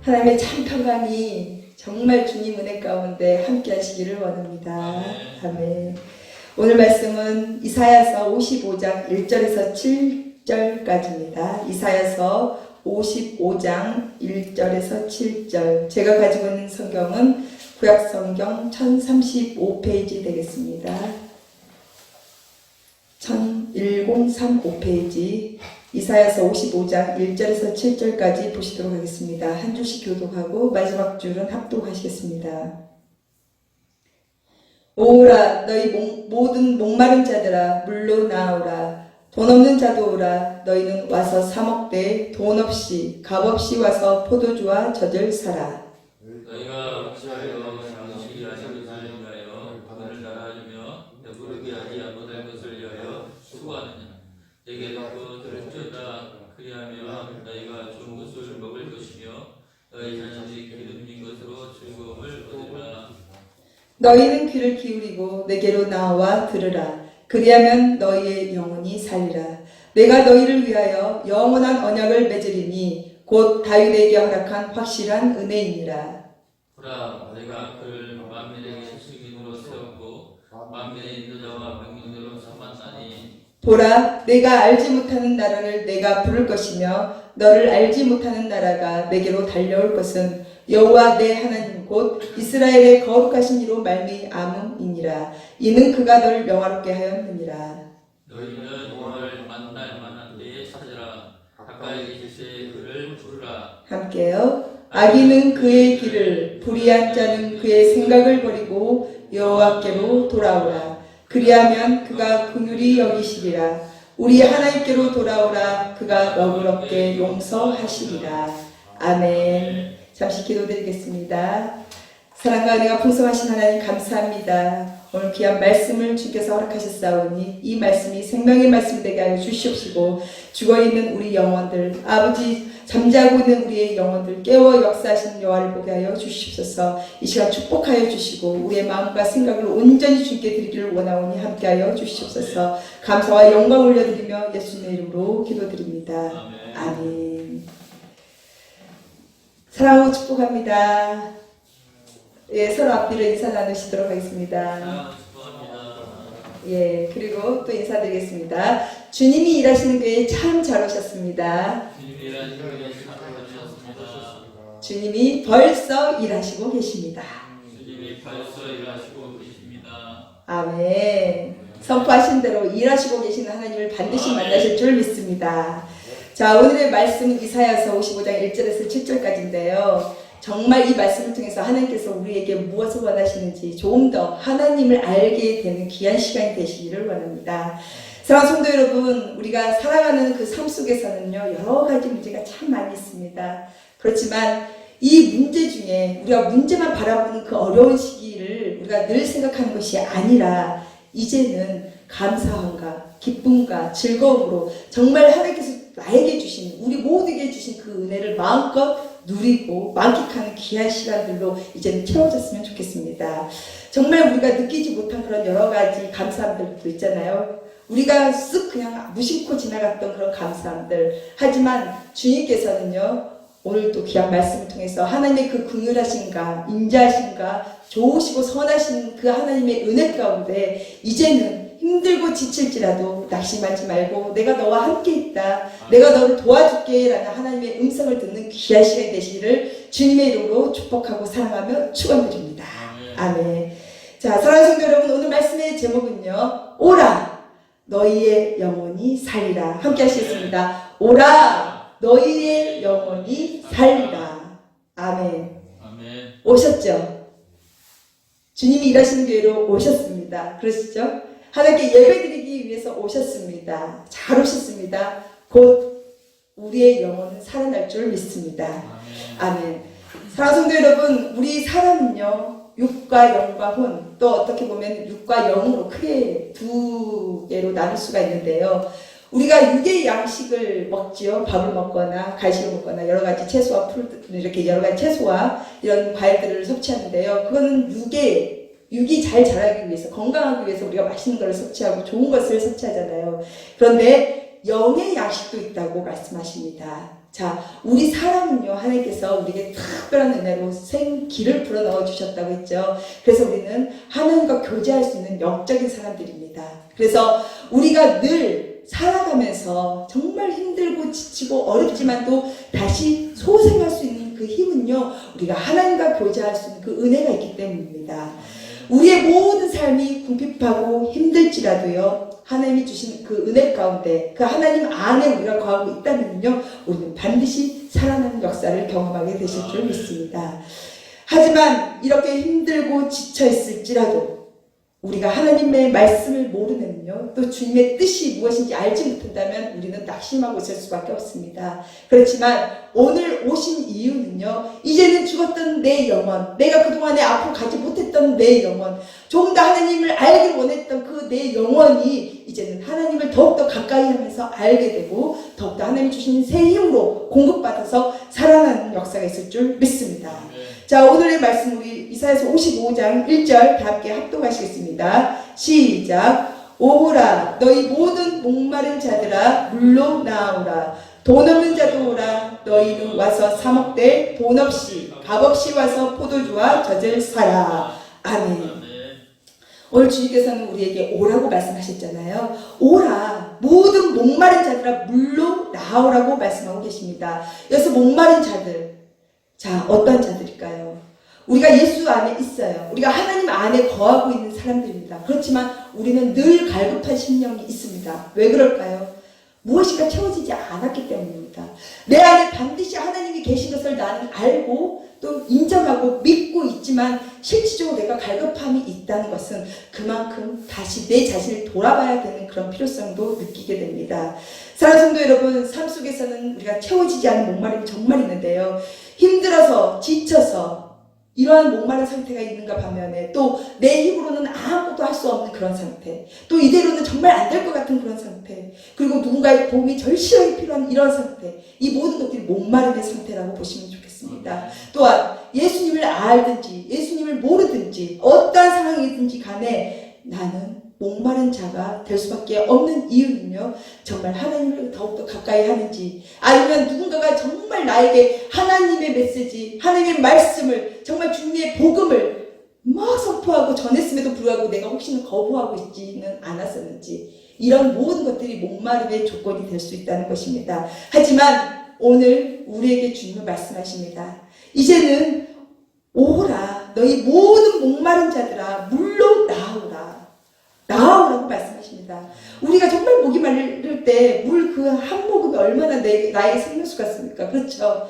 하나님의 참 평강이 정말 주님 은혜 가운데 함께 하시기를 원합니다. 아멘. 오늘 말씀은 이사야서 55장 1절에서 7절까지입니다. 이사야서 55장 1절에서 7절. 제가 가지고 있는 성경은 구약성경 1035페이지 되겠습니다. 1035페이지. 이사야서 55장 1절에서 7절까지 보시도록 하겠습니다. 한 줄씩 교독하고 마지막 줄은 합독하시겠습니다. 오라 너희 모든 목마른 자들아 물로 나오라. 돈 없는 자도 오라. 너희는 와서 사 먹되 돈 없이 값 없이 와서 포도주와 젖을 사라. 너희가 어찌하여 양식이 하시는 것을 위하여 돈을 달아주며 배부르게 하지 못할 것을 위하여 수고하느냐. 내게 듣고 들을지어다. 그리하면 너희가 좋은 것을 먹을 것이며 너희 자녀들이 기름진 것으로 즐거움을 얻으리라. 너희는 귀를 기울이고 내게로 나와 들으라. 그리하면 너희의 영혼이 살리라. 내가 너희를 위하여 영원한 언약을 맺으리니 곧 다윗에게 허락한 확실한 은혜이니라. 보라, 내가 그를 만민에게 실수인으로 세웠고 만민의 인도자와 명령대로 삼았나니. 보라, 내가 알지 못하는 나라를 내가 부를 것이며 너를 알지 못하는 나라가 내게로 달려올 것은 여호와 내 하나님 곧 이스라엘의 거룩하신 이로 말미암음이니라. 이는 그가 너를 영화롭게 하였느니라. 너희는 오늘 만날 만한 때에 찾으라. 가까이 계실 때 그를 부르라. 함께요. 악인은 그의 길을, 불의한 자는 그의 생각을 버리고 여호와께로 돌아오라. 그리하면 그가 긍휼히 여기시리라. 우리 하나님께로 돌아오라. 그가 너그럽게 용서하시리라. 아멘. 잠시 기도드리겠습니다. 사랑과 은혜가 풍성하신 하나님 감사합니다. 오늘 귀한 말씀을 주께서 허락하셨사오니 이 말씀이 생명의 말씀이 되게 하여 주시옵시고 죽어있는 우리 영혼들, 아버지 잠자고 있는 우리의 영혼들 깨워 역사하시는 여호와를 보게 하여 주시옵소서. 이 시간 축복하여 주시고 우리의 마음과 생각을 온전히 주께 드리기를 원하오니 함께하여 주시옵소서. 감사와 영광 올려드리며 예수님의 이름으로 기도드립니다. 아멘. 사랑하고 축복합니다. 예, 서로 앞뒤로 인사 나누시도록 하겠습니다. 예, 그리고 또 인사드리겠습니다. 주님이 일하시는 교회에 참 잘 오셨습니다. 주님이 벌써 일하시고 계십니다. 아멘. 선포하신 대로 일하시고 계시는 하나님을 반드시 만나실 줄 믿습니다. 자, 오늘의 말씀은 이사야서 55장 1절에서 7절까지인데요. 정말 이 말씀을 통해서 하나님께서 우리에게 무엇을 원하시는지 조금 더 하나님을 알게 되는 귀한 시간이 되시기를 원합니다. 사랑하는 성도 여러분, 우리가 살아가는 그 삶 속에서는요, 여러 가지 문제가 참 많이 있습니다. 그렇지만 이 문제 중에 우리가 문제만 바라보는 그 어려운 시기를 우리가 늘 생각하는 것이 아니라 이제는 감사함과 기쁨과 즐거움으로 정말 하나님께서 나에게 주신, 우리 모두에게 주신 그 은혜를 마음껏 누리고 만끽하는 귀한 시간들로 이제는 채워졌으면 좋겠습니다. 정말 우리가 느끼지 못한 그런 여러 가지 감사함들도 있잖아요. 우리가 쓱 그냥 무심코 지나갔던 그런 감사함들. 하지만 주님께서는요, 오늘도 귀한 말씀을 통해서 하나님의 그 긍휼하신가, 인자하신가, 좋으시고 선하신 그 하나님의 은혜 가운데 이제는 힘들고 지칠지라도 낙심하지 말고 내가 너와 함께 있다, 내가 너를 도와줄게 라는 하나님의 음성을 듣는 귀한 시간이 되시기를 주님의 이름으로 축복하고 사랑하며 축원드립니다. 아멘. 자, 사랑하는 성도 여러분, 오늘 말씀의 제목은요, 오라 너희의 영혼이 살리라. 함께 하시겠습니다. 오라 너희의 영혼이 살리라. 아멘. 오셨죠? 주님이 일하시는 교회로 오셨습니다. 그러시죠? 하나님께 예배드리기 위해서 오셨습니다. 잘 오셨습니다. 곧 우리의 영혼은 살아날 줄 믿습니다. 아멘. 사랑하는 성도 여러분, 우리 사람은요, 육과 영과 혼, 또 어떻게 보면 육과 영으로 크게 두 개로 나눌 수가 있는데요. 우리가 육의 양식을 먹지요. 밥을 먹거나 간식을 먹거나 여러 가지 채소와 풀, 이렇게 여러 가지 채소와 이런 과일들을 섭취하는데요. 그거는 육이 잘 자라기 위해서, 건강하기 위해서 우리가 맛있는 것을 섭취하고 좋은 것을 섭취하잖아요. 그런데 영의 양식도 있다고 말씀하십니다. 자, 우리 사람은요, 하나님께서 우리에게 특별한 은혜로 생기를 불어넣어 주셨다고 했죠. 그래서 우리는 하나님과 교제할 수 있는 영적인 사람들입니다. 그래서 우리가 늘 살아가면서 정말 힘들고 지치고 어렵지만 또 다시 소생할 수 있는 그 힘은요, 우리가 하나님과 교제할 수 있는 그 은혜가 있기 때문입니다. 우리의 모든 삶이 궁핍하고 힘들지라도요, 하나님이 주신 그 은혜 가운데 그 하나님 안에 우리가 거하고 있다면요, 우리는 반드시 살아나는 역사를 경험하게 되실 줄 믿습니다. 하지만 이렇게 힘들고 지쳐 있을지라도 우리가 하나님의 말씀을 모르면요, 또 주님의 뜻이 무엇인지 알지 못한다면 우리는 낙심하고 있을 수밖에 없습니다. 그렇지만 오늘 오신 이유는요, 이제는 죽었던 내 영혼, 내가 그동안에 앞으로 가지 못했던 내 영혼, 조금 더 하나님을 알기를 원했던 그 내 영혼이 이제는 하나님을 더욱더 가까이 하면서 알게 되고 더욱더 하나님이 주신 새 힘으로 공급받아서 살아나는 역사가 있을 줄 믿습니다. 자, 오늘의 말씀 우리 이사야서 55장 1절 다 함께 합독하시겠습니다. 시작. 오호라 너희 모든 목마른 자들아 물로 나오라. 돈 없는 자도 오라. 너희는 와서 사 먹되 돈 없이 값 없이 와서 포도주와 젖을 사라. 아멘. 오늘 주님께서는 우리에게 오라고 말씀하셨잖아요. 오라. 모든 목마른 자들아 물로 나오라고 말씀하고 계십니다. 여기서 목마른 자들, 자, 어떤 자들일까요? 우리가 예수 안에 있어요. 우리가 하나님 안에 거하고 있는 사람들입니다. 그렇지만 우리는 늘 갈급한 심령이 있습니다. 왜 그럴까요? 무엇인가 채워지지 않았기 때문입니다. 내 안에 반드시 하나님이 계신 것을 나는 알고 또 인정하고 믿고 있지만 실질적으로 내가 갈급함이 있다는 것은 그만큼 다시 내 자신을 돌아봐야 되는 그런 필요성도 느끼게 됩니다. 사랑하는 성도 여러분, 삶 속에서는 우리가 채워지지 않은 목마름이 정말 있는데요. 힘들어서 지쳐서 이러한 목마른 상태가 있는가 반면에 또 내 힘으로는 아무것도 할 수 없는 그런 상태, 또 이대로는 정말 안 될 것 같은 그런 상태, 그리고 누군가의 도움이 절실하게 필요한 이런 상태, 이 모든 것들이 목마름의 상태라고 보시면 좋겠습니다. 또한 예수님을 알든지 예수님을 모르든지 어떠한 상황이든지 간에 나는 목마른 자가 될 수밖에 없는 이유는요, 정말 하나님을 더욱더 가까이 하는지, 아니면 누군가가 정말 나에게 하나님의 메시지, 하나님의 말씀을, 정말 주님의 복음을 막 선포하고 전했음에도 불구하고 내가 혹시나 거부하고 있지는 않았었는지, 이런 모든 것들이 목마름의 조건이 될 수 있다는 것입니다. 하지만 오늘 우리에게 주님은 말씀하십니다. 이제는 오라 너희 모든 목마른 자들아 물로 나오라. 나오라고 말씀하십니다. 우리가 정말 목이 마를 때 물 그 한 모금이 얼마나 나에게 생명수 같습니까? 그렇죠.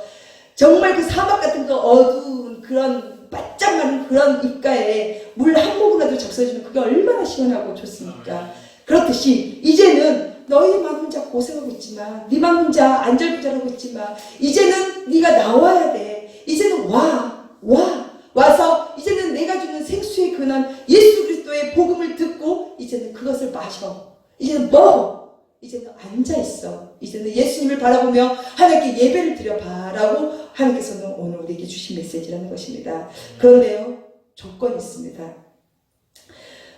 정말 그 사막 같은 그 어두운 그런 바짝 마른 그런 입가에 물 한 모금이라도 적셔주면 그게 얼마나 시원하고 좋습니까? 그렇듯이 이제는 너희만 혼자 고생하고 있지만, 네만 혼자 안절부절하고 있지만, 이제는 네가 나와야 돼. 이제는 와서 이제는 내가 주는 생수의 근원 예수 그리스도의 복음을 듣고 이제는 그것을 마셔. 이제는 먹어. 이제는 앉아있어. 이제는 예수님을 바라보며 하나님께 예배를 드려봐라고 하나님께서는 오늘 우리에게 주신 메시지라는 것입니다. 그런데요, 조건이 있습니다.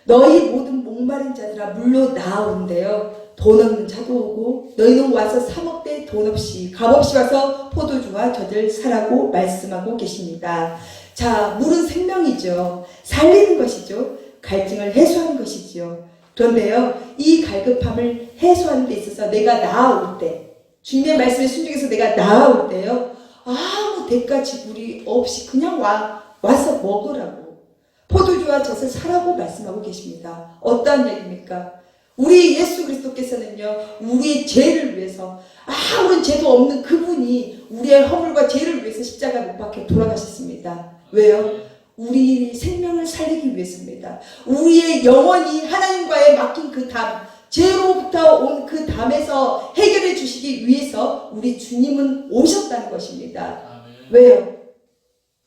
너희 모든 목마른 자들아 물로 나오는데요, 돈 없는 자도 오고 너희는 와서 사 먹되 돈 없이 값 없이 와서 포도주와 젖을 사라고 말씀하고 계십니다. 자, 물은 생명이죠. 살리는 것이죠. 갈증을 해소하는 것이지요. 그런데요, 이 갈급함을 해소하는 데 있어서 내가 나아올 때, 주님의 말씀에 순종해서 내가 나아올 때요, 아무 대가 지불이 없이 그냥 와서 먹으라고, 포도주와 젖을 사라고 말씀하고 계십니다. 어떠한 얘기입니까? 우리 예수 그리스도께서는요, 우리의 죄를 위해서, 아무런 죄도 없는 그분이 우리의 허물과 죄를 위해서 십자가 못 박혀 돌아가셨습니다. 왜요? 우리 생명을 살리기 위해서입니다. 우리의 영혼이 하나님과의 막힌 그 담, 죄로부터 온 그 담에서 해결해 주시기 위해서 우리 주님은 오셨다는 것입니다. 왜요?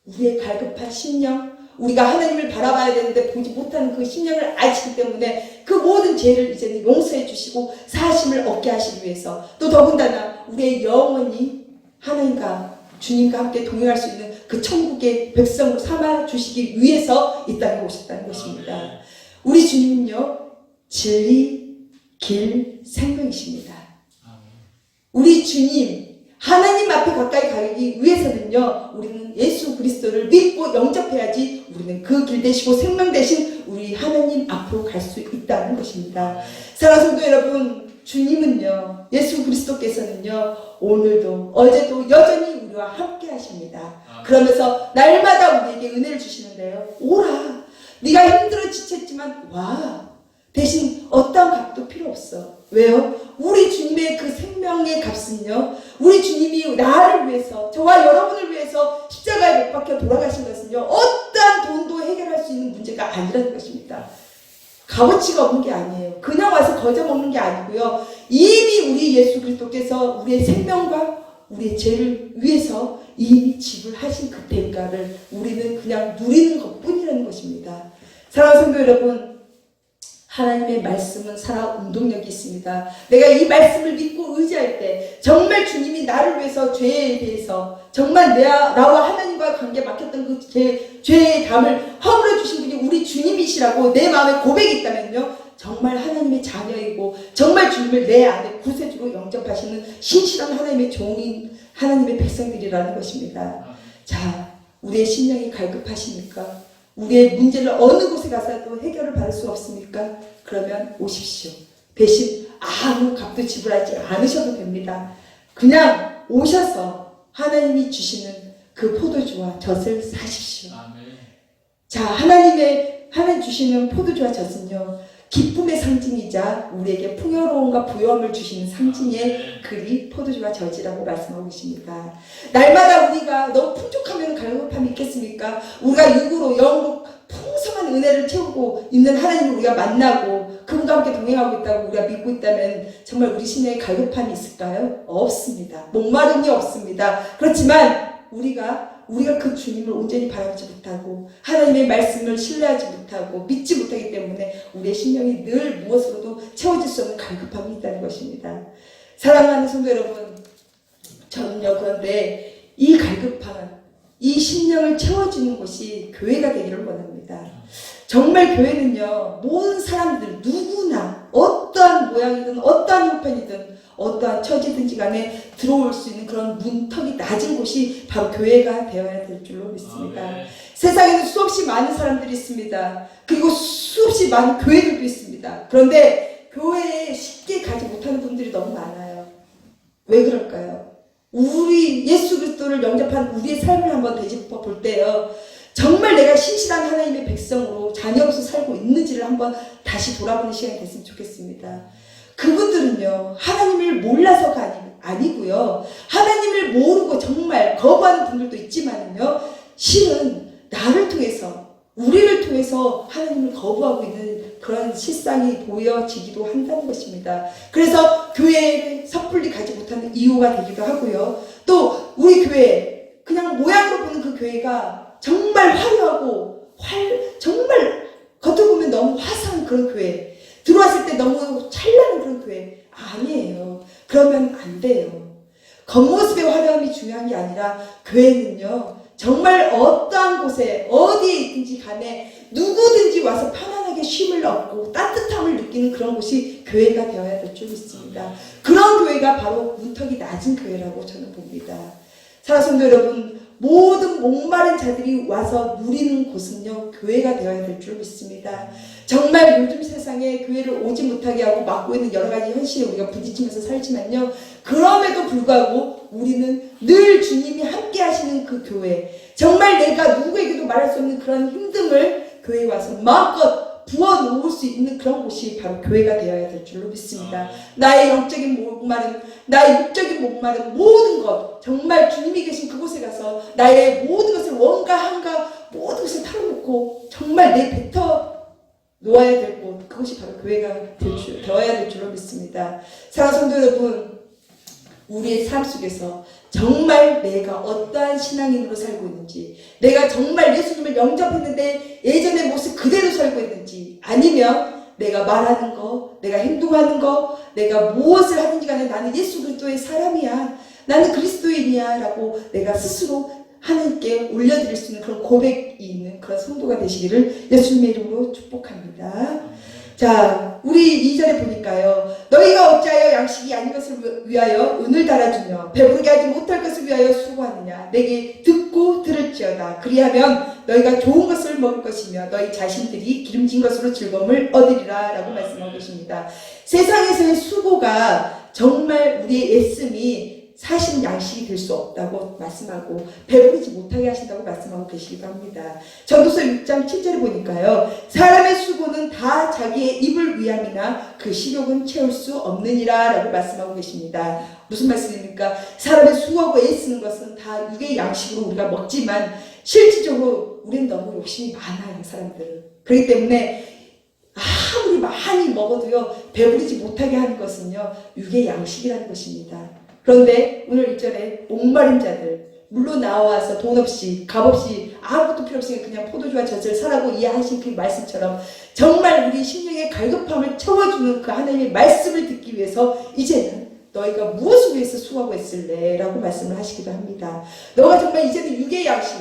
우리의 갈급한 심령, 우리가 하나님을 바라봐야 되는데 보지 못하는 그 심령을 아시기 때문에 그 모든 죄를 이제는 용서해 주시고 사하심을 얻게 하시기 위해서, 또 더군다나 우리의 영혼이 하나님과 주님과 함께 동행할 수 있는 그 천국의 백성으로 삼아 주시기 위해서 이 땅에 오셨다는 것입니다. 우리 주님은요, 진리, 길, 생명이십니다. 우리 주님 하나님 앞에 가까이 가기 위해서는요, 우리는 예수 그리스도를 믿고 영접해야지 우리는 그 길 되시고 생명 되신 우리 하나님 앞으로 갈 수 있다는 것입니다. 사랑하는 성도 여러분, 주님은요, 예수 그리스도께서는요, 오늘도 어제도 여전히 우리와 함께 하십니다. 그러면서 날마다 우리에게 은혜를 주시는데요. 오라. 네가 힘들어 지쳤지만 와. 대신 어떠한 값도 필요 없어. 왜요? 우리 주님의 그 생명의 값은요, 우리 주님이 나를 위해서, 저와 여러분을 위해서 십자가에 못 박혀 돌아가신 것은요, 어떠한 돈도 해결할 수 있는 문제가 아니라는 것입니다. 값어치가 없는 게 아니에요. 그냥 와서 거저 먹는 게 아니고요, 이미 우리 예수 그리스도께서 우리의 생명과 우리의 죄를 위해서 이미 지불하신 그 대가를 우리는 그냥 누리는 것 뿐이라는 것입니다. 사랑하는 성도 여러분, 하나님의 말씀은 살아 운동력이 있습니다. 내가 이 말씀을 믿고 의지할 때 정말 주님이 나를 위해서 죄에 대해서 정말 나와 하나님과 관계 막혔던 그 죄의 담을 허물어 주신 분이 우리 주님이시라고 내 마음에 고백이 있다면요, 정말 하나님의 자녀이고 정말 주님을 내 안에 구세주로 영접하시는 신실한 하나님의 종인 하나님의 백성들이라는 것입니다. 자, 우리의 심령이 갈급하십니까? 우리의 문제를 어느 곳에 가서도 해결을 받을 수 없습니까? 그러면 오십시오. 대신 아무 값도 지불하지 않으셔도 됩니다. 그냥 오셔서 하나님이 주시는 그 포도주와 젖을 사십시오. 자, 하나님 주시는 포도주와 젖은요, 기쁨의 상징이자 우리에게 풍요로움과 부요함을 주시는 상징의 글이 포도주와 젖이라고 말씀하고 계십니다. 날마다 우리가 너무 풍족하면 갈급함이 있겠습니까? 우리가 육으로 영으로 풍성한 은혜를 채우고 있는 하나님을 우리가 만나고 그분과 함께 동행하고 있다고 우리가 믿고 있다면 정말 우리 심령에 갈급함이 있을까요? 없습니다. 목마름이 없습니다. 그렇지만 우리가 그 주님을 온전히 바라보지 못하고 하나님의 말씀을 신뢰하지 못하고 믿지 못하기 때문에 우리의 심령이 늘 무엇으로도 채워질 수 없는 갈급함이 있다는 것입니다. 사랑하는 성도 여러분, 저는요, 그런데 이 갈급함, 이 심령을 채워주는 곳이 교회가 되기를 원합니다. 정말 교회는요, 모든 사람들 누구나 어떠한 모양이든 어떠한 형편이든 어떠한 처지든지 간에 들어올 수 있는 그런 문턱이 낮은 곳이 바로 교회가 되어야 될 줄로 믿습니다. 세상에는 수없이 많은 사람들이 있습니다. 그리고 수없이 많은 교회들도 있습니다. 그런데 교회에 쉽게 가지 못하는 분들이 너무 많아요. 왜 그럴까요? 우리 예수 그리스도를 영접한 우리의 삶을 한번 되짚어 볼 때요, 정말 내가 신실한 하나님의 백성으로 자녀로서 살고 있는지를 한번 다시 돌아보는 시간이 됐으면 좋겠습니다. 그분들은요, 하나님을 몰라서가 아니고요, 하나님을 모르고 정말 거부하는 분들도 있지만요, 실은 나를 통해서, 우리를 통해서 하나님을 거부하고 있는 그런 실상이 보여지기도 한다는 것입니다. 그래서 교회를 섣불리 가지 못하는 이유가 되기도 하고요, 또 우리 교회, 그냥 모양으로 보는 그 교회가 정말 화려하고 정말 겉으로 보면 너무 화사한 그런 교회, 들어왔을 때 너무 찬란한 그런 교회 아니에요. 그러면 안 돼요. 겉모습의 화려함이 중요한 게 아니라 교회는요, 정말 어떠한 곳에 어디에 있든지 간에 누구든지 와서 편안하게 쉼을 얻고 따뜻함을 느끼는 그런 곳이 교회가 되어야 될 줄 믿습니다. 그런 교회가 바로 문턱이 낮은 교회라고 저는 봅니다. 사랑하는 성도 여러분, 모든 목마른 자들이 와서 누리는 곳은요, 교회가 되어야 될 줄 믿습니다. 정말 요즘 세상에 교회를 오지 못하게 하고 막고 있는 여러 가지 현실에 우리가 부딪히면서 살지만요, 그럼에도 불구하고 우리는 늘 주님이 함께 하시는 그 교회, 정말 내가 누구에게도 말할 수 없는 그런 힘듦을 교회에 와서 마음껏 부어놓을 수 있는 그런 곳이 바로 교회가 되어야 될 줄로 믿습니다. 나의 영적인 목마름, 나의 육적인 목마름, 모든 것, 정말 주님이 계신 그곳에 가서 나의 모든 것을 원과 한과 모든 것을 털어놓고 정말 내 뱉어 놓아야 될 곳, 그것이 바로 교회가 되어야 될 줄로 믿습니다. 사랑하는 성도 여러분, 우리의 삶 속에서 정말 내가 어떠한 신앙인으로 살고 있는지, 내가 정말 예수님을 영접했는데 예전의 모습 그대로 살고 있는지, 아니면 내가 말하는 거, 내가 행동하는 거, 내가 무엇을 하든지 간에 나는 예수 그리스도의 사람이야, 나는 그리스도인이야 라고 내가 스스로 하나님께 올려드릴 수 있는 그런 고백이 있는 그런 성도가 되시기를 예수님의 이름으로 축복합니다. 자, 우리 2절에 보니까요. 너희가 어찌하여 양식이 아닌 것을 위하여 은을 달아주며 배부르게 하지 못할 것을 위하여 수고하느냐. 내게 듣고 들을지어다. 그리하면 너희가 좋은 것을 먹을 것이며 너희 자신들이 기름진 것으로 즐거움을 얻으리라 라고 말씀하고 계십니다. 세상에서의 수고가 정말 우리의 애씀이 사실 양식이 될 수 없다고 말씀하고 배부르지 못하게 하신다고 말씀하고 계시기도 합니다. 전도서 6장 7절에 보니까요. 사람의 수고는 다 자기의 입을 위함이나 그 식욕은 채울 수 없느니라 라고 말씀하고 계십니다. 무슨 말씀입니까? 사람의 수고하고 애쓰는 것은 다 육의 양식으로 우리가 먹지만 실질적으로 우리는 너무 욕심이 많아요. 사람들은. 그렇기 때문에 아무리 많이 먹어도요 배부르지 못하게 하는 것은요 육의 양식이라는 것입니다. 그런데 오늘 1절에 목마른 자들 물로 나와서 돈 없이 값 없이 아무것도 필요 없이 그냥 포도주와 젖을 사라고 이해하신 그 말씀처럼 정말 우리 심령의 갈급함을 채워주는 그 하나님의 말씀을 듣기 위해서 이제는 너희가 무엇을 위해서 수고하고 있을래? 라고 말씀을 하시기도 합니다. 너가 정말 이제는 육의 양식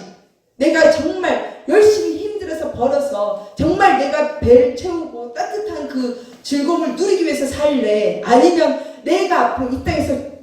내가 정말 열심히 힘들어서 벌어서 정말 내가 배를 채우고 따뜻한 그 즐거움을 누리기 위해서 살래? 아니면 내가 앞으로 이 땅에서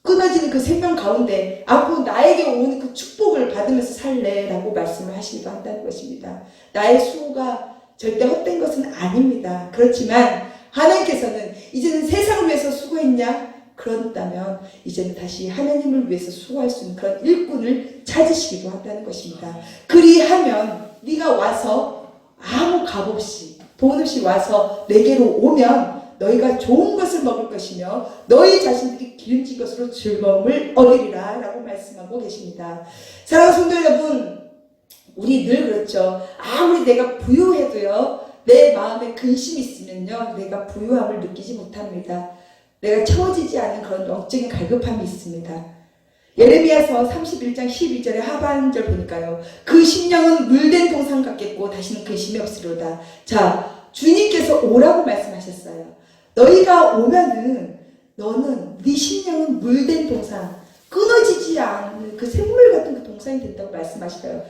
끊어지는 그 생명 가운데 앞으로 나에게 오는 그 축복을 받으면서 살래? 라고 말씀을 하시기도 한다는 것입니다. 나의 수고가 절대 헛된 것은 아닙니다. 그렇지만 하나님께서는 이제는 세상을 위해서 수고했냐? 그렇다면 이제는 다시 하나님을 위해서 수고할 수 있는 그런 일꾼을 찾으시기도 한다는 것입니다. 그리하면 네가 와서 아무 값 없이 돈 없이 와서 내게로 오면 너희가 좋은 것을 먹을 것이며 너희 자신들이 기름진 것으로 즐거움을 얻으리라 라고 말씀하고 계십니다. 사랑하는 성도 여러분, 우리 늘 그렇죠. 아무리 내가 부유해도요 내 마음에 근심이 있으면요 내가 부유함을 느끼지 못합니다. 내가 채워지지 않은 그런 영적인 갈급함이 있습니다. 예레미야서 31장 12절의 하반절 보니까요. 그 심령은 물된 동상 같겠고 다시는 근심이 없으리로다. 자, 주님께서 오라고 말씀하셨어요. 너희가 오면은 너는 네 심령은 물된 동상, 끊어지지 않는 그 샘물 같은 그 동상이 된다고 말씀하시어요.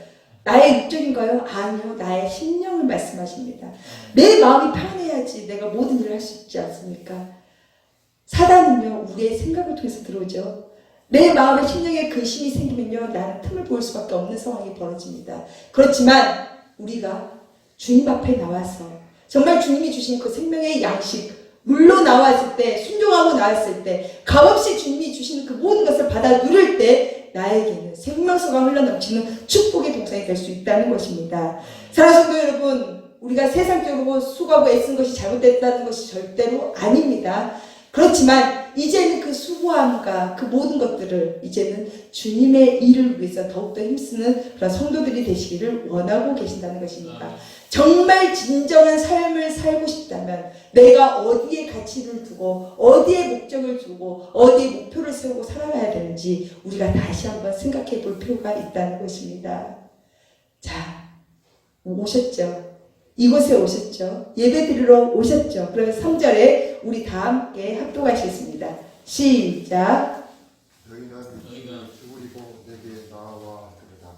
나의 육적인가요? 아니요. 나의 심령을 말씀하십니다. 내 마음이 편해야지 내가 모든 일을 할 수 있지 않습니까? 사단은요 우리의 생각을 통해서 들어오죠. 내 마음에 심령에 근심이 생기면요 나는 틈을 보일 수밖에 없는 상황이 벌어집니다. 그렇지만 우리가 주님 앞에 나와서 정말 주님이 주신 그 생명의 양식 물로 나왔을 때 순종하고 나왔을 때 값없이 주님이 주시는 그 모든 것을 받아 누릴 때 나에게는 생명수가 흘러넘치는 축복의 동산이 될 수 있다는 것입니다. 사랑하는 성도 여러분, 우리가 세상적으로 수고하고 애쓴 것이 잘못됐다는 것이 절대로 아닙니다. 그렇지만 이제는 그 수고함과 그 모든 것들을 이제는 주님의 일을 위해서 더욱더 힘쓰는 그런 성도들이 되시기를 원하고 계신다는 것입니다. 정말 진정한 삶을 살고 싶다면 내가 어디에 가치를 두고 어디에 목적을 두고 어디에 목표를 세우고 살아가야 되는지 우리가 다시 한번 생각해 볼 필요가 있다는 것입니다. 자, 오셨죠? 이곳에 오셨죠? 예배드리러 오셨죠? 그러면 3절에 우리 다 함께 합독하시겠습니다. 시작. 너희가 죽으리고 내게 나와 들으라.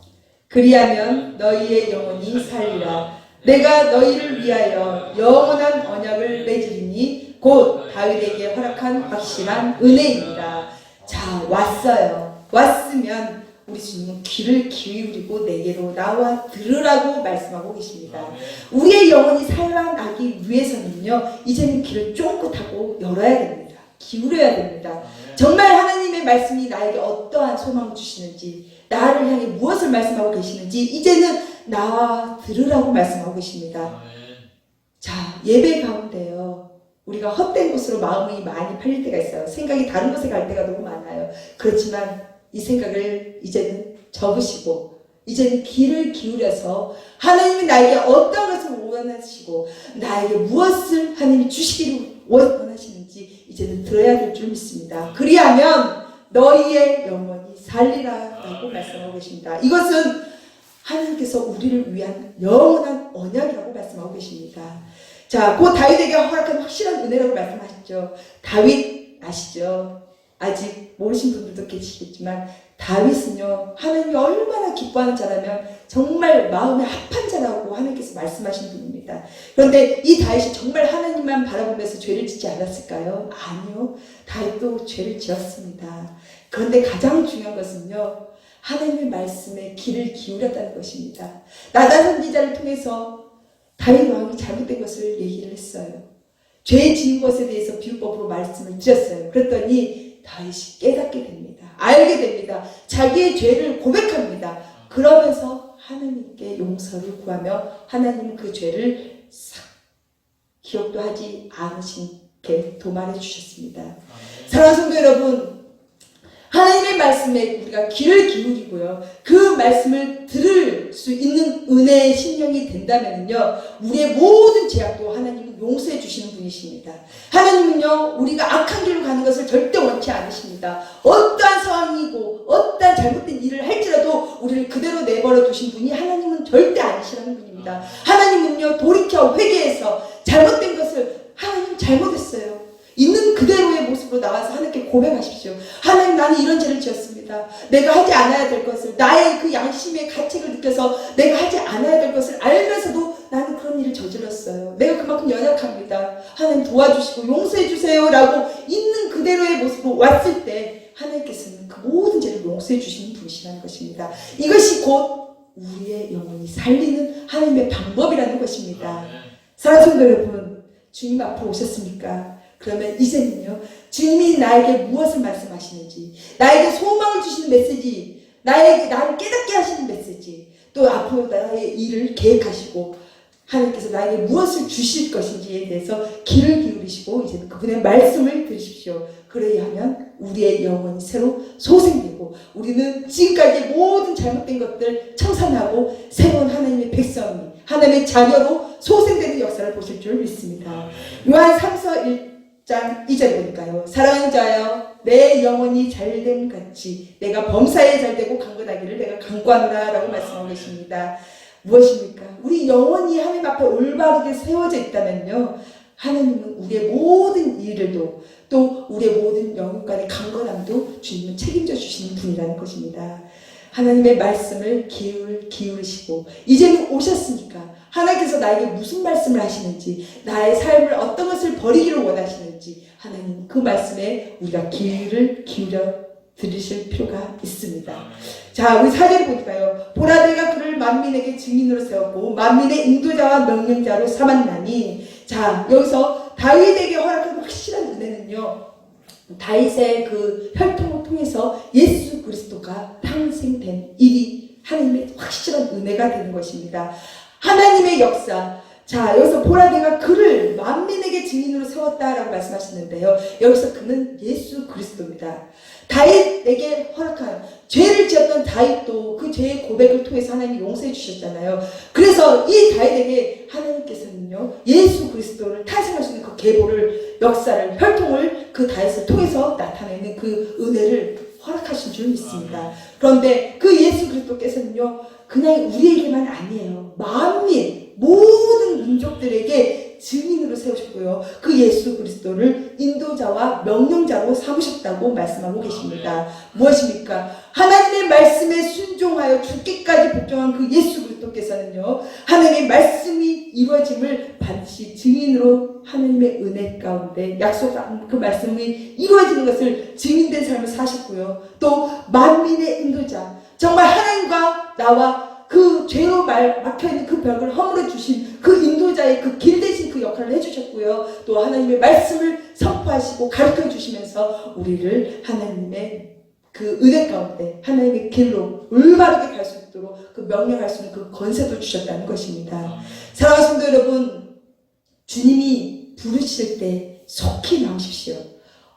그리하면 너희의 영혼이 살리라. 내가 너희를 위하여 영원한 언약을 맺으리니 곧 다윗에게 허락한 확실한 은혜입니다. 자, 왔어요. 왔으면 우리 주님은 귀를 기울이고 내게로 나와 들으라고 말씀하고 계십니다. 우리의 영혼이 살아나기 위해서는요 이제는 귀를 쫑긋하고 열어야 됩니다. 기울여야 됩니다. 정말 하나님의 말씀이 나에게 어떠한 소망을 주시는지 나를 향해 무엇을 말씀하고 계시는지 이제는 나와 들으라고 말씀하고 계십니다. 자, 예배 가운데요 우리가 헛된 곳으로 마음이 많이 팔릴 때가 있어요. 생각이 다른 곳에 갈 때가 너무 많아요. 그렇지만 이 생각을 이제는 접으시고 이제는 귀를 기울여서 하나님이 나에게 어떤 것을 원하시고 나에게 무엇을 하나님이 주시기를 원하시는지 이제는 들어야 될 줄 믿습니다. 그리하면 너희의 영혼이 살리라 라고 말씀하고 계십니다. 이것은 하나님께서 우리를 위한 영원한 언약이라고 말씀하고 계십니다. 자, 곧 다윗에게 허락한 확실한 은혜라고 말씀하셨죠. 다윗 아시죠? 아직 모르신 분들도 계시겠지만 다윗은요, 하나님이 얼마나 기뻐하는 자라면 정말 마음에 합한 자라고 하나님께서 말씀하신 분입니다. 그런데 이 다윗이 정말 하나님만 바라보면서 죄를 짓지 않았을까요? 아니요. 다윗도 죄를 지었습니다. 그런데 가장 중요한 것은요, 하나님의 말씀에 귀를 기울였다는 것입니다. 나단 선지자를 통해서 다윗 왕이 잘못된 것을 얘기를 했어요. 죄 지은 것에 대해서 비유법으로 말씀을 드렸어요. 그랬더니 다윗이 깨닫게 됩니다. 알게 됩니다. 자기의 죄를 고백합니다. 그러면서 하나님께 용서를 구하며 하나님은 그 죄를 싹 기억도 하지 않으신게 도말해 주셨습니다. 사랑하는 성도 여러분, 하나님의 말씀에 우리가 귀를 기울이고요, 그 말씀을 들을 수 있는 은혜의 심령이 된다면요, 우리의 모든 죄악도 하나님은 용서해 주시는 분이십니다. 하나님은요, 우리가 악한 길로 가는 것을 절대 원치 않으십니다. 어떠한 상황이고 어떠한 잘못된 일을 할지라도 우리를 그대로 내버려 두신 분이 하나님은 절대 아니시라는 분입니다. 하나님은요, 돌이켜 회개해서 잘못된 것을, 하나님 잘못했어요, 있는 그대로의 모습으로 나와서 하나님께 고백하십시오. 하나님, 나는 이런 죄를 지었습니다. 내가 하지 않아야 될 것을, 나의 그 양심의 가책을 느껴서 내가 하지 않아야 될 것을 알면서도 나는 그런 일을 저질렀어요. 내가 그만큼 연약합니다. 하나님 도와주시고 용서해 주세요 라고 있는 그대로의 모습으로 왔을 때 하나님께서는 그 모든 죄를 용서해 주시는 분이시라는 것입니다. 이것이 곧 우리의 영혼이 살리는 하나님의 방법이라는 것입니다. 사랑하는 성도 여러분, 주님 앞으로 오셨습니까? 그러면 이제는요, 주님이 나에게 무엇을 말씀하시는지, 나에게 소망을 주시는 메시지, 나를 깨닫게 하시는 메시지, 또 앞으로 나의 일을 계획하시고 하나님께서 나에게 무엇을 주실 것인지에 대해서 귀를 기울이시고 이제 그분의 말씀을 들으십시오. 그래야 하면 우리의 영혼이 새로 소생되고 우리는 지금까지 모든 잘못된 것들 청산하고 새로운 하나님의 백성이 하나님의 자녀로 소생되는 역사를 보실 줄 믿습니다. 요한 3서 1장 2절 보니까요, 사랑하는 자여, 내 영혼이 잘됨 같이 내가 범사에 잘되고 강건하기를 내가 강구하노라 라고 말씀하고 계십니다. 무엇입니까? 우리 영혼이 하나님 앞에 올바르게 세워져 있다면요, 하나님은 우리의 모든 일들도 또 우리의 모든 영혼간의 강건함도 주님은 책임져 주시는 분이라는 것입니다. 하나님의 말씀을 기울이시고 이제는 오셨으니까 하나님께서 나에게 무슨 말씀을 하시는지, 나의 삶을 어떤 것을 버리기를 원하시는지 하나님 그 말씀에 우리가 귀를 기울여 들으실 필요가 있습니다. 자, 우리 4절을 보니까요, 보라 내가 그를 만민에게 증인으로 세웠고 만민의 인도자와 명령자로 삼았나니. 자, 여기서 다윗에게 허락한 확실한 은혜는요, 다윗의 그 혈통을 통해서 예수 그리스도가 탄생된 일이 하나님의 확실한 은혜가 되는 것입니다. 하나님의 역사. 자, 여기서 보라 내가 그를 만민에게 증인으로 세웠다라고 말씀하시는데요, 여기서 그는 예수 그리스도입니다. 다윗에게 허락한, 죄를 지었던 다윗도 그 죄의 고백을 통해서 하나님이 용서해 주셨잖아요. 그래서 이 다윗에게 하나님께서는요, 예수 그리스도를 탄생할 수 있는 그 계보를, 역사를, 혈통을 그 다윗을 통해서 나타내는 그 은혜를 허락하신 줄 믿습니다. 그런데 그 예수 그리스도께서는요, 그냥 우리에게만 아니에요, 만민 모든 민족들에게 증인으로 세우셨고요, 그 예수 그리스도를 인도자와 명령자로 삼으셨다고 말씀하고 계십니다. 무엇입니까? 하나님의 말씀에 순종하여 죽기까지 복종한 그 예수 그리스도께서는요, 하나님의 말씀이 이루어짐을 반드시 증인으로 하나님의 은혜 가운데 약속한 그 말씀이 이루어지는 것을 증인된 삶을 사셨고요, 또 만민의 인도자, 정말 하나님과 나와 그 죄로 막혀있는 그 벽을 허물어 주신 그 인도자의 그 길 대신 그 역할을 해주셨고요, 또 하나님의 말씀을 선포하시고 가르쳐 주시면서 우리를 하나님의 그 은혜 가운데 하나님의 길로 올바르게 갈 수 있도록 그 명령할 수 있는 그 권세도 주셨다는 것입니다. 사랑하는 성도 여러분, 주님이 부르실 때 속히 나오십시오.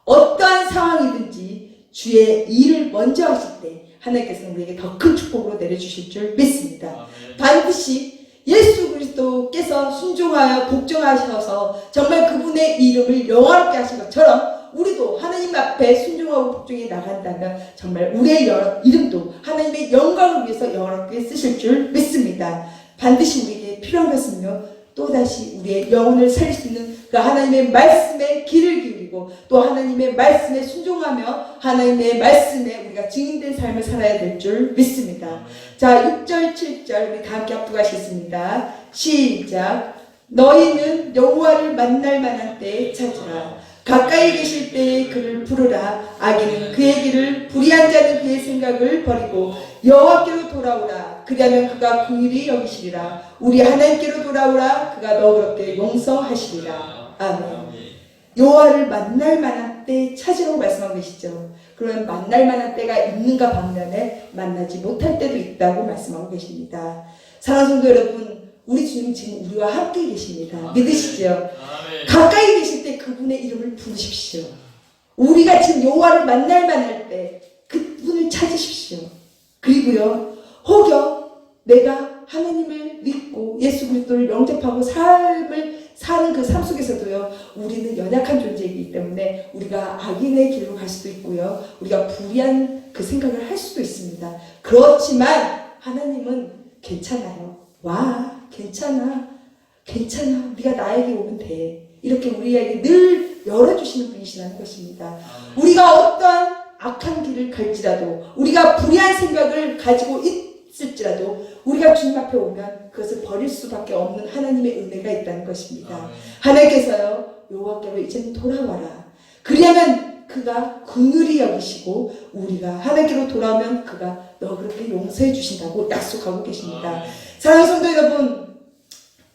어떠한 상황이든지 주의 일을 먼저 하실 때 하나님께서는 우리에게 더 큰 축복으로 내려주실 줄 믿습니다. 반드시 예수 그리스도께서 순종하여 복종하셔서 정말 그분의 이름을 영화롭게 하신 것처럼 우리도 하나님 앞에 순종하고 복종해 나간다면 정말 우리의 이름도 하나님의 영광을 위해서 영화롭게 쓰실 줄 믿습니다. 반드시 우리에게 필요한 것은요, 또다시 우리의 영혼을 살릴 수 있는 그 하나님의 말씀에 귀를 기울이고 또 하나님의 말씀에 순종하며 하나님의 말씀에 우리가 증인된 삶을 살아야 될 줄 믿습니다. 자, 6절 7절 우리 다 함께 합독하시겠습니다. 시작. 너희는 여호와를 만날 만한 때에 찾으라. 가까이 계실 때에 그를 부르라. 악인은 그의 길을, 불의한 자는 그의 생각을 버리고 여호와께로 돌아오라. 그리하면 그가 긍휼히 여기시리라. 우리 하나님께로 돌아오라. 그가 너그럽게 용서하시리라. 아멘. 여호와를 만날 만한 때 찾으라고 말씀하고 계시죠. 그러면 만날 만한 때가 있는가 반면에 만나지 못할 때도 있다고 말씀하고 계십니다. 사랑하는 성도 여러분, 우리 주님 지금 우리와 함께 계십니다. 믿으시죠? 가까이 계실 때 그분의 이름을 부르십시오. 우리가 지금 여호와를 만날 만할 때 그분을 찾으십시오. 그리고요, 혹여 내가 하나님을 믿고 예수 그리스도를 영접하고 삶을 사는 그 삶 속에서도요, 우리는 연약한 존재이기 때문에 우리가 악인의 길로 갈 수도 있고요, 우리가 불의한 그 생각을 할 수도 있습니다. 그렇지만 하나님은 괜찮아요. 와, 괜찮아. 네가 나에게 오면 돼. 이렇게 우리에게 늘 열어주시는 분이시라는 것입니다. 우리가 어떠한 악한 길을 갈지라도, 우리가 불의한 생각을 가지고 있을지라도 우리가 주님 앞에 오면 그것을 버릴 수밖에 없는 하나님의 은혜가 있다는 것입니다. 하나님께서요, 여호와께로 이제는 돌아와라. 그리하면 그가 긍휼히 여기시고 우리가 하나님께로 돌아오면 그가 너그럽게 용서해 주신다고 약속하고 계십니다. 사랑하는 성도 여러분,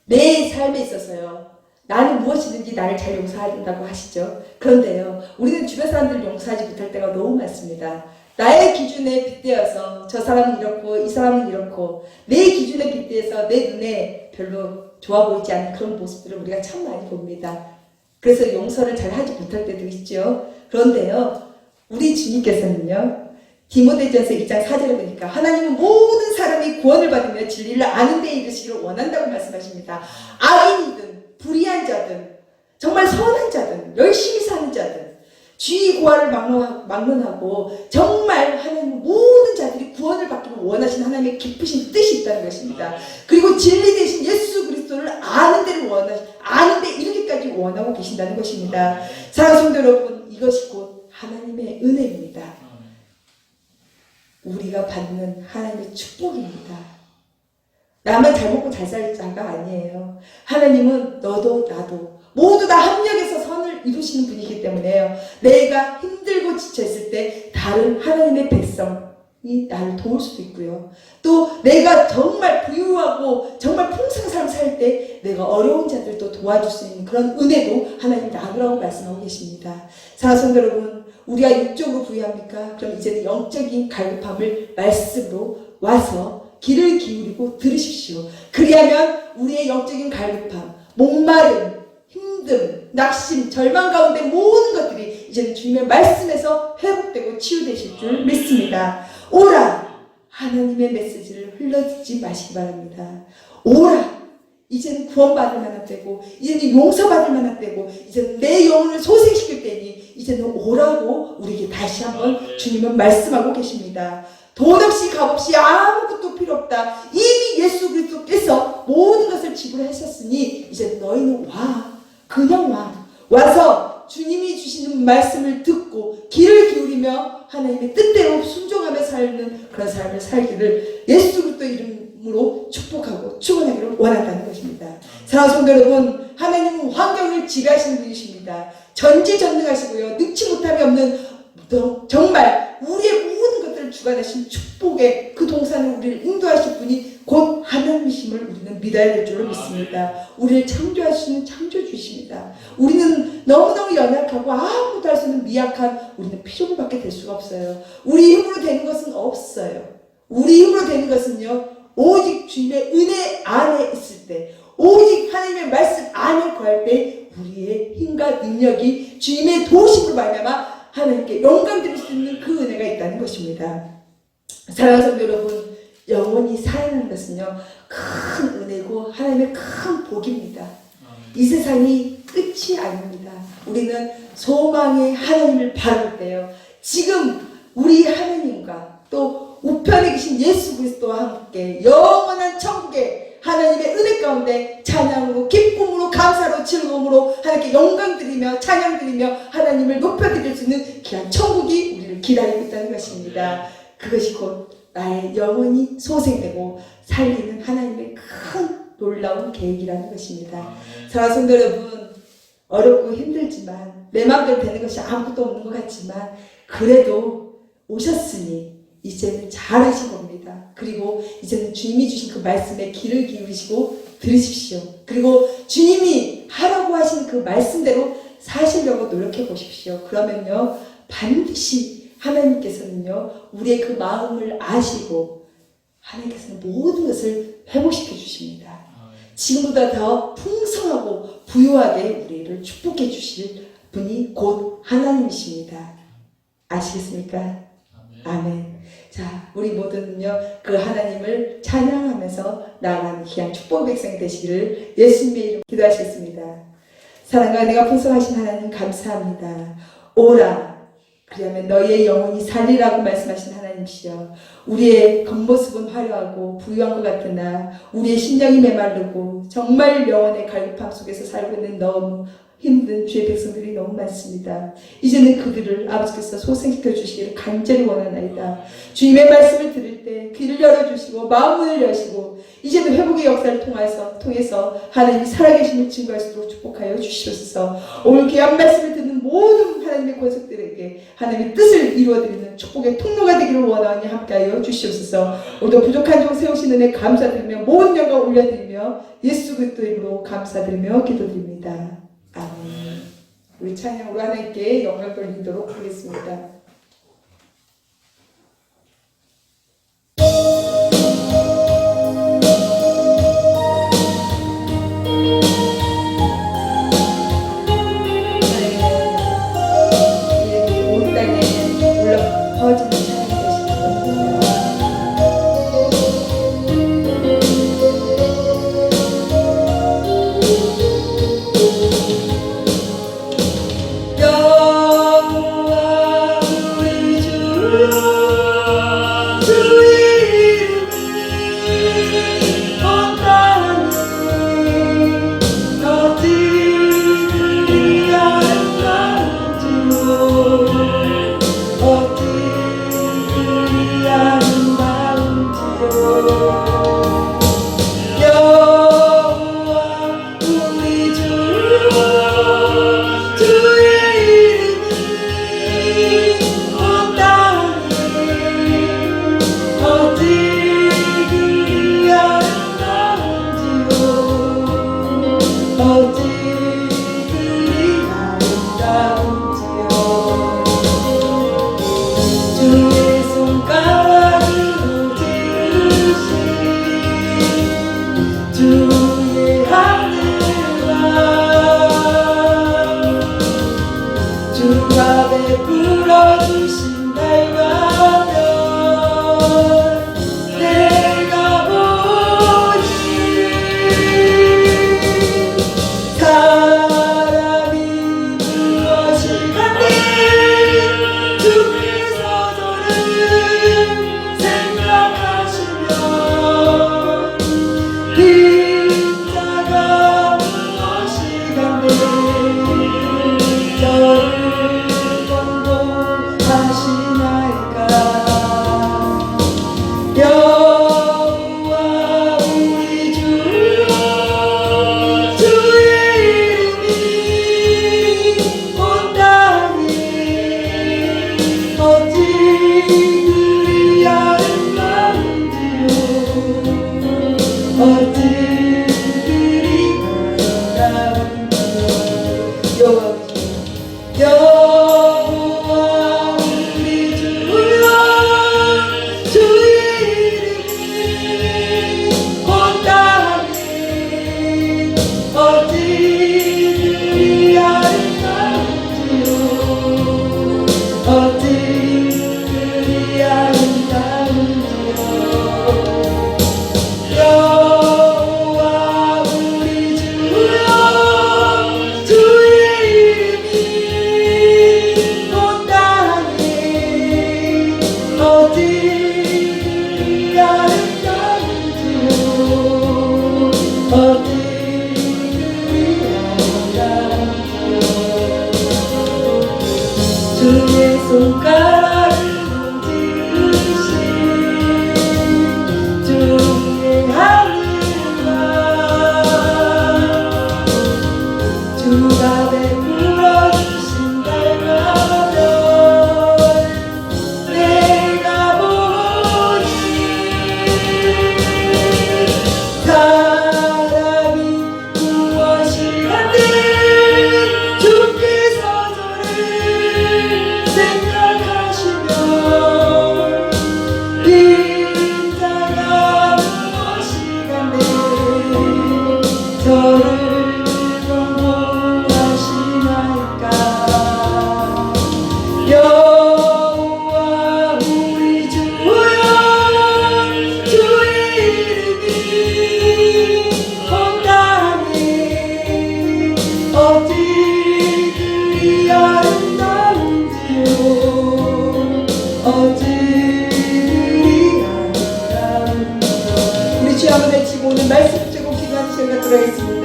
내 삶에 있어서요, 나는 무엇이든지 나를 잘 용서해야 된다고 하시죠. 그런데요, 우리는 주변 사람들을 용서하지 못할 때가 너무 많습니다. 나의 기준에 빗대어서 저 사람은 이렇고 이 사람은 이렇고 내 기준에 빗대어서 내 눈에 별로 좋아 보이지 않는 그런 모습들을 우리가 참 많이 봅니다. 그래서 용서를 잘 하지 못할 때도 있죠. 그런데요, 우리 주님께서는요, 디모데전서 2장 4절에 보니까 하나님은 모든 사람이 구원을 받으며 진리를 아는 데에 이르시기를 원한다고 말씀하십니다. 악인이든 불의한 자든 정말 선한 자든 열심히 사는 자든 주의 고하를 막론하고 정말 하나님 모든 자들이 구원을 받기를 원하시는 하나님의 깊으신 뜻이 있다는 것입니다. 그리고 진리 대신 예수 그리스도를 아는 데 이르기까지 원하고 계신다는 것입니다. 사랑하는 성도 여러분, 이것이 곧 하나님의 은혜입니다. 우리가 받는 하나님의 축복입니다. 나만 잘 먹고 잘 살 자가 아니에요. 하나님은 너도 나도 모두 다 합력해서 선을 이루시는 분이기 때문에요, 내가 힘들고 지쳐있을 때 다른 하나님의 백성이 나를 도울 수도 있고요, 또 내가 정말 부유하고 정말 풍성한 삶을 살 때 내가 어려운 자들도 도와줄 수 있는 그런 은혜도 하나님 나누라고 말씀하고 계십니다. 사랑하는 성도 여러분, 우리가 육적으로 부유합니까? 그럼 이제는 영적인 갈급함을 말씀으로 와서 귀를 기울이고 들으십시오. 그리하면 우리의 영적인 갈급함, 목마름, 힘듦, 낙심, 절망 가운데 모든 것들이 이제는 주님의 말씀에서 회복되고 치유되실 줄 믿습니다. 오라! 하나님의 메시지를 흘러듣지 마시기 바랍니다. 오라! 이제는 구원받을 만한 때고, 이제는 용서받을 만한 때고, 이제는 내 영혼을 소생시킬 때니 이제는 오라고 우리에게 다시 한번 주님은 말씀하고 계십니다. 돈 없이 값 없이 아무것도 필요 없다. 이미 예수 그리스도께서 모든 것을 지불하셨으니 이제 너희는 와. 그냥 와. 와서 주님이 주시는 말씀을 듣고 귀를 기울이며 하나님의 뜻대로 순종하며 사는 그런 삶을 살기를 예수 그리스도 이름으로 축복하고 축원하기를 원한다는 것입니다. 사랑하는 성도 여러분, 하나님은 환경을 지배하시는 분이십니다. 전지전능하시고요, 능치 못함이 없는 정말 우리의 모든 것들을 주관하신 축복의 그 동산을 우리를 인도하실 분이 곧 하나님이심을 우리는 믿어야 될 줄로 믿습니다. 우리를 창조하시는 창조주이십니다. 우리는 너무너무 연약하고 아무것도 할 수 없는 미약한 우리는 피조물밖에 될 수가 없어요. 우리 힘으로 되는 것은 없어요. 우리 힘으로 되는 것은요, 오직 주님의 은혜 안에 있을 때, 오직 하나님의 말씀 안에 거할 때 우리의 힘과 능력이 주님의 도우심으로 말미암아 하나님께 영광 드릴 수 있는 그 은혜가 있다는 것입니다. 사랑하는 성도 여러분, 영원히 살아가는 것은요, 큰 은혜고 하나님의 큰 복입니다. 이 세상이 끝이 아닙니다. 우리는 소망의 하나님을 바라볼 때요, 지금 우리 하나님과 또 우편에 계신 예수 그리스도와 함께 영원한 천국에 하나님의 은혜 힘든 가운데 찬양으로 기쁨으로 감사로 즐거움으로 하나님께 영광 드리며 찬양 드리며 하나님을 높여드릴 수 있는 귀한 천국이 우리를 기다리고 있다는 것입니다. 그것이 곧 나의 영혼이 소생되고 살리는 하나님의 큰 놀라운 계획이라는 것입니다. 사랑하는 성도 여러분, 어렵고 힘들지만 내 마음대로 되는 것이 아무것도 없는 것 같지만 그래도 오셨으니 이제는 잘하신 겁니다. 그리고 이제는 주님이 주신 그 말씀에 귀를 기울이시고 들으십시오. 그리고 주님이 하라고 하신 그 말씀대로 사시려고 노력해 보십시오. 그러면요 반드시 하나님께서는요 우리의 그 마음을 아시고 하나님께서는 모든 것을 회복시켜 주십니다. 지금보다 더 풍성하고 부유하게 우리를 축복해 주실 분이 곧 하나님이십니다. 아시겠습니까? 아멘. 자, 우리 모두는요 그 하나님을 찬양하면서 나아가는 귀한 축복 백성이 되시기를 예수님의 이름 기도하시겠습니다. 사랑과 은혜가 풍성하신 하나님 감사합니다. 오라 그러면 너희의 영혼이 살리라고 말씀하신 하나님이시여, 우리의 겉모습은 화려하고 부유한 것 같으나 우리의 심령이 메마르고 정말 영혼의 갈급함 속에서 살고 있는 너무 힘든 주의 백성들이 너무 많습니다. 이제는 그들을 아버지께서 소생시켜 주시기를 간절히 원하나이다. 주님의 말씀을 들을 때 귀를 열어주시고 마음을 여시고 이제는 회복의 역사를 통해서 하나님이 살아계심을 증거할 수 있도록 축복하여 주시옵소서. 오늘 귀한 말씀을 듣는 모든 하나님의 권속들에게 하나님의 뜻을 이루어드리는 축복의 통로가 되기를 원하오니 함께하여 주시옵소서. 오늘도 부족한 종 세우신 은혜 감사드리며 모든 영광 올려드리며 예수 그리스도의 이름으로 감사드리며 기도드립니다. 아멘. 우리 찬양으로 하나님께 영광 돌리도록 하겠습니다. 온 땅에 울려 퍼지는 찬양이 되시길 원합니다.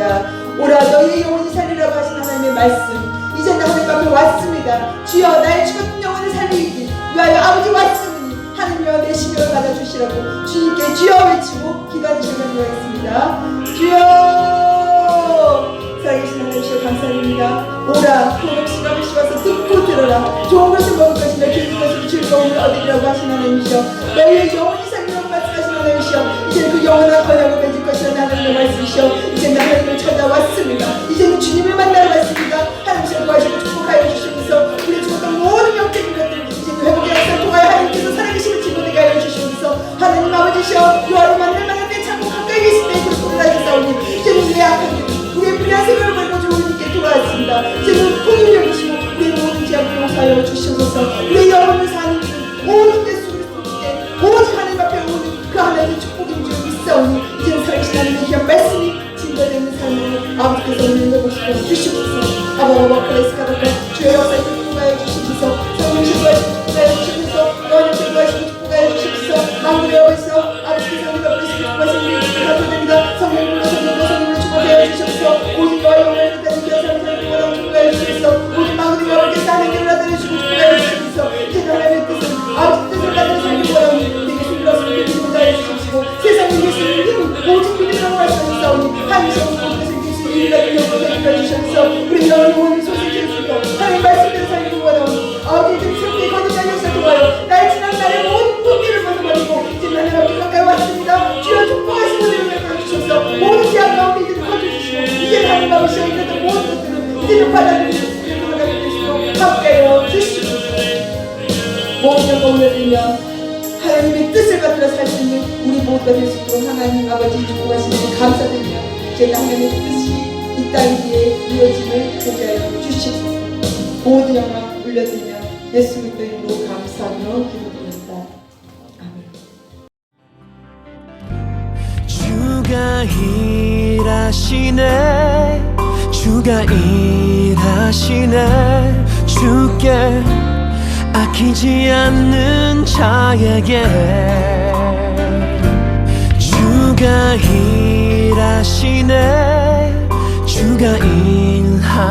기도드립니다. 오라 너희의 영혼이 살리라고 하신 하나님의 말씀 이제 나 하나님 앞에 왔습니다. 주여 나의 죽었던 영혼을 살리기 위하여 아버지 왔으니 하나님여 내 심령을 받아주시라고 주님께 주여 외치고 기도하는 시간을 가겠습니다. 주여 살아계신 하나님이시여 감사드립니다. 오라 돈 없이 값을 씹어서 듣고 들어라 좋은 것을 먹을 것이며 기쁜 것을 즐거움을 얻으리라고 하신 하나님이시여 너희의 영혼이 살리라고 말씀하신 하나님이시여 이제 그 영원한 언약을 맺을 것이라는 하나님의 말씀이시여 이제 나 하나님을 찾아왔습니다. 이제는 주님을 만나러 왔습니다. 하나님이시여 도와주시고 축복하여 주시면서 우리 죽었던 모든 영적인 것들 이제는 회복의 역사를 통하여 하나님께서 살아계심을 증거되게 하여 주시면서 하나님 아버지시여 요한을 만날 만한 때 자꾸 가까이 계실 때 그렇게 나겠사오니 이제는 우리의 악한 일 우리의 불의한 생각을 버리고 주님께 돌아왔습니다. 이제는 통일을 여기시고 우리의 모든 죄악을 용서하여 주시옵소서. 우리의 영혼을 사는 모든 예수 그리스도께 오직 하나님 앞에 오는 그 하나님의 축복인 줄 믿사오니 이제는 살아계신 하나님의 귀한 말씀이 증거되는 삶으로 아버지께서 우리를 회복시켜 주시옵소서. 아바바바 크레스카바카 주의 역사에 축복하여 주시옵소서. 성령 제도하시고 축복하여 주시옵소서. 영원히 제도하시고 축복하여 주시옵소서. 만물의 아버지서 아버지께서 우리가 그리스도 축복하신 우리 기도드립니다. 성령 불러서 성령을 축복하여 주시옵소서. 오직 너와 영원히 끝까지 기억하는 사람을 원하고 축복하여 주시옵소서. 오직 마음으로 여러분께서 하나님을 아들으시고 축복하여 주시옵소서. 이제 하나님의 뜻은 아버지 뜻을 받는 삶을 원하오니 내게 숨기러서 믿음을 다해 주시옵시고 세상에 예수님을 힘 오직 믿음으로 말씀하셨사오니 하나님께서 모든 것을 이길 수 있는 일을 영원히 주셔서 우리 영혼을 소생시키시고 하나님 말씀대로 살기를 원하오니 아버지들이 새롭게 거듭난 역사를 통하여 나의 지난 날의 모든 분기를 벗어버리고 이제 하나님 앞에 가까이 왔습니다. 주여 축복하신 분들을 베풀어주셔서 모든 제약 가운데 이제는 거두주시고 이제는 하나님 아버지와 있는 모든 것들을 이제는 받아들이시고 함께하여 주시옵소서. 모든 영광을 올려드리며 하나님의 뜻을 받들어 살 수 있는 우리 모두가 될 수 있도록 하나님 아버지 축복하시니 감사드리며 제가 하나님의 뜻이 이 땅 위에 이루어짐을 보게 하여 주시옵소서. 모든 영광 올려드리며 예수 그리스도 이름으로 감사하며 기도드립니다. 아멘. 주가 일하시네 주가 일하시네 주께 아끼지 않는 자에게 주가 일하시네 주가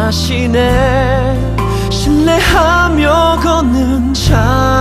일하시네 신뢰하며 걷는 자